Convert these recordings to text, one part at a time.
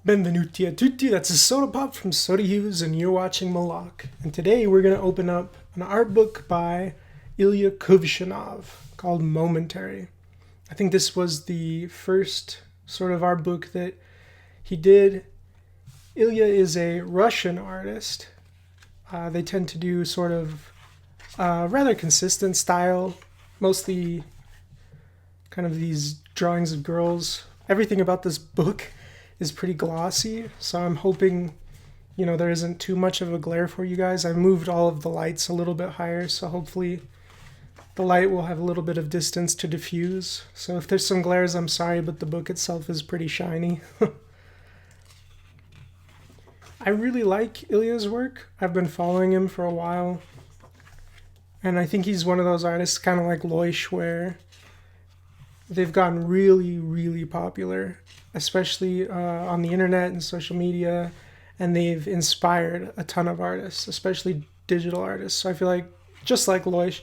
Benvenuti a tutti, that's a soda pop from Soda Hughes, and you're watching MOLOCH. And today we're going to open up an art book by Ilya Kuvshinov called Momentary. I think this was the first sort of art book that he did. Ilya is a Russian artist. They tend to do sort of rather consistent style, mostly kind of these drawings of girls. Everything about this book is pretty glossy, so I'm hoping, there isn't too much of a glare for you guys. I moved all of the lights a little bit higher, so hopefully the light will have a little bit of distance to diffuse. So if there's some glares, I'm sorry, but the book itself is pretty shiny. I really like Ilya's work. I've been following him for a while, and I think he's one of those artists, kind of like Loish, where they've gotten really, really popular, especially on the internet and social media, and they've inspired a ton of artists, especially digital artists. So I feel like, just like Loish,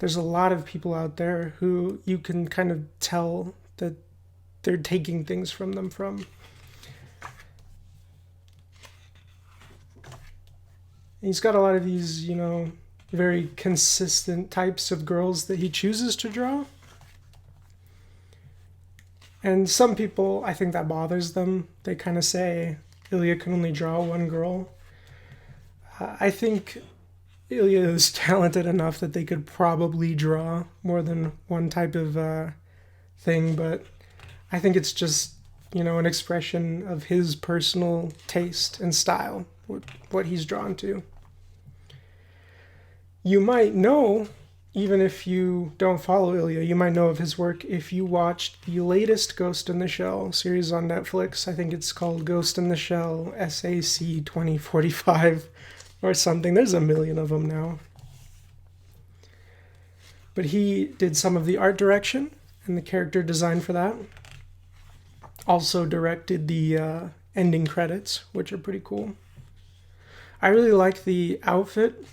there's a lot of people out there who you can kind of tell that they're taking things from them from. He's got a lot of these, very consistent types of girls that he chooses to draw. And some people, I think that bothers them. They kind of say Ilya can only draw one girl. I think Ilya is talented enough that they could probably draw more than one type of thing, but I think it's just, an expression of his personal taste and style, what he's drawn to. You might know, even if you don't follow Ilya, you might know of his work if you watched the latest Ghost in the Shell series on Netflix. I think it's called Ghost in the Shell SAC 2045 or something. There's a million of them now. But he did some of the art direction and the character design for that. Also directed the ending credits, which are pretty cool. I really like the outfit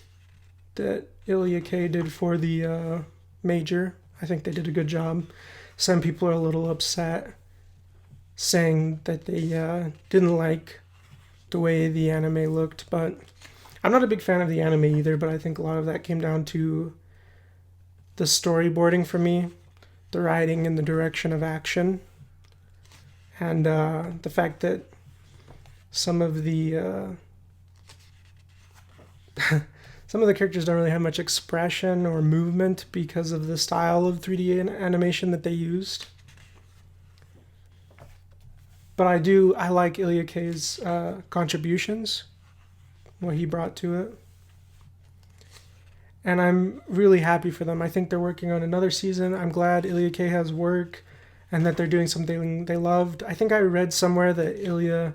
that Ilya K did for the major. I think they did a good job. Some people are a little upset, saying that they didn't like the way the anime looked, but I'm not a big fan of the anime either, but I think a lot of that came down to the storyboarding for me, the writing and the direction of action, and the fact that some of the some of the characters don't really have much expression or movement because of the style of 3D animation that they used. But I like Ilya K's contributions, what he brought to it. And I'm really happy for them. I think they're working on another season. I'm glad Ilya K has work and that they're doing something they loved. I think I read somewhere that Ilya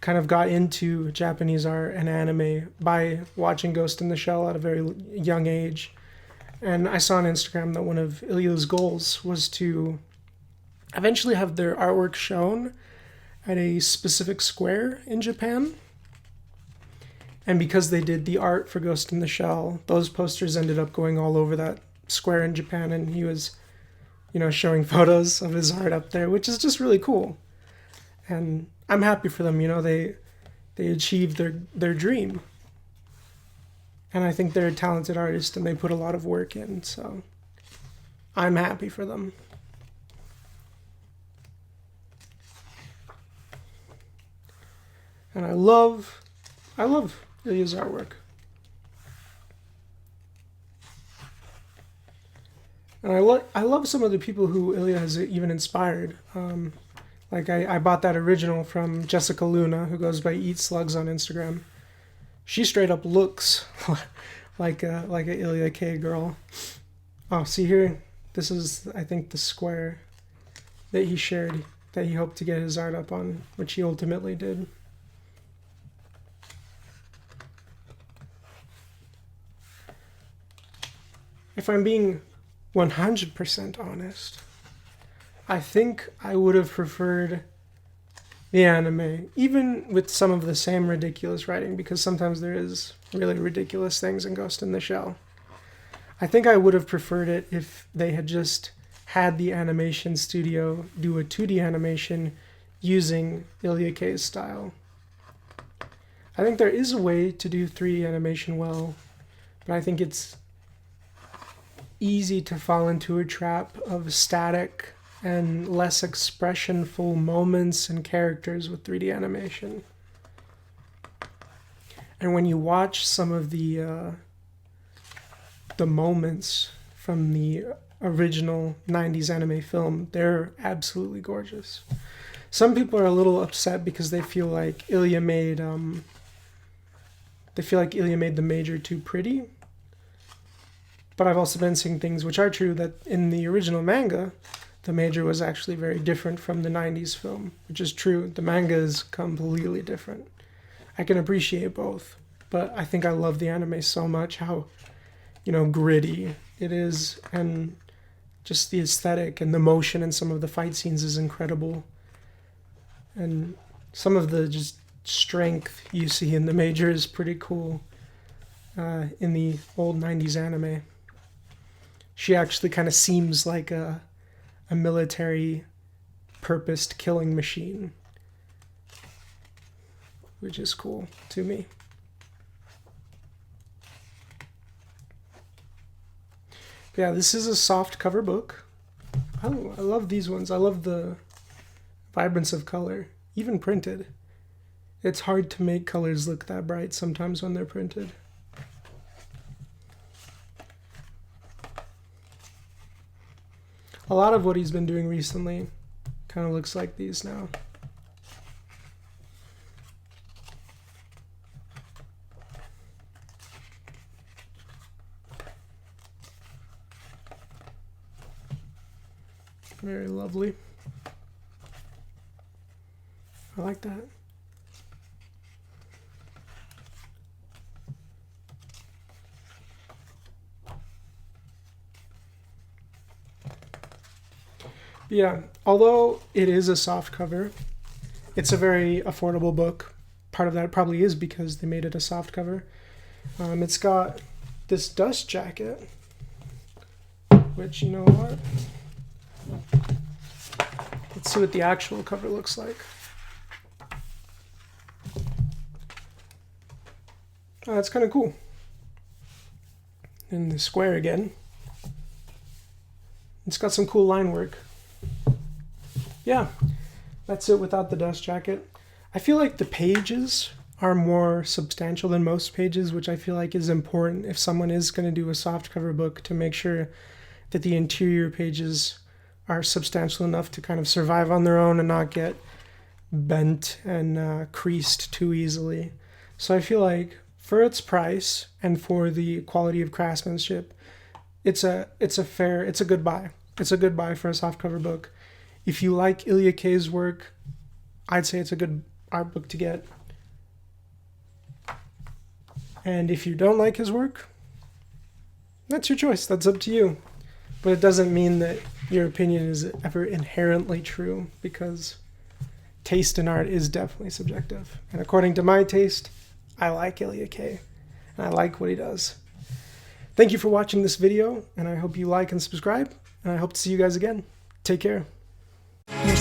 kind of got into Japanese art and anime by watching Ghost in the Shell at a very young age. And I saw on Instagram that one of Ilya's goals was to eventually have their artwork shown at a specific square in Japan. And because they did the art for Ghost in the Shell, those posters ended up going all over that square in Japan, and he was, showing photos of his art up there, which is just really cool. And I'm happy for them, they achieved their dream. And I think they're a talented artist and they put a lot of work in, so I'm happy for them. And I love Ilya's artwork. And I love some of the people who Ilya has even inspired. Like I bought that original from Jessica Luna, who goes by Eat Slugs on Instagram. She straight up looks like a Ilya K girl. Oh, see here? This is, I think, the square that he shared, that he hoped to get his art up on, which he ultimately did. If I'm being 100% honest, I think I would have preferred the anime, even with some of the same ridiculous writing, because sometimes there is really ridiculous things in Ghost in the Shell. I think I would have preferred it if they had just had the animation studio do a 2D animation using Ilya K's style. I think there is a way to do 3D animation well, but I think it's easy to fall into a trap of static and less expressionful moments and characters with 3D animation. And when you watch some of the moments from the original 90s anime film, they're absolutely gorgeous. Some people are a little upset because they feel like Ilya made the major too pretty. But I've also been seeing things which are true, that in the original manga, the major was actually very different from the 90s film, which is true. The manga is completely different. I can appreciate both, but I think I love the anime so much, how, gritty it is, and just the aesthetic and the motion in some of the fight scenes is incredible. And some of the just strength you see in the major is pretty cool in the old 90s anime. She actually kind of seems like a military purposed killing machine, which is cool to me. But yeah, this is a soft cover book. I love these ones. I love the vibrance of color, even printed. It's hard to make colors look that bright sometimes when they're printed. A lot of what he's been doing recently kind of looks like these now. Very lovely. I like that. Yeah, although it is a soft cover, it's a very affordable book. Part of that probably is because they made it a soft cover. It's got this dust jacket, which, you know what? Let's see what the actual cover looks like. Oh, that's kind of cool. And the square again. It's got some cool line work. Yeah, that's it without the dust jacket. I feel like the pages are more substantial than most pages, which I feel like is important if someone is going to do a softcover book, to make sure that the interior pages are substantial enough to kind of survive on their own and not get bent and creased too easily. So I feel like for its price and for the quality of craftsmanship, it's a good buy. It's a good buy for a softcover book. If you like Ilya K's work, I'd say it's a good art book to get. And if you don't like his work, that's your choice. That's up to you. But it doesn't mean that your opinion is ever inherently true, because taste in art is definitely subjective. And according to my taste, I like Ilya K. And I like what he does. Thank you for watching this video, and I hope you like and subscribe. And I hope to see you guys again. Take care. You're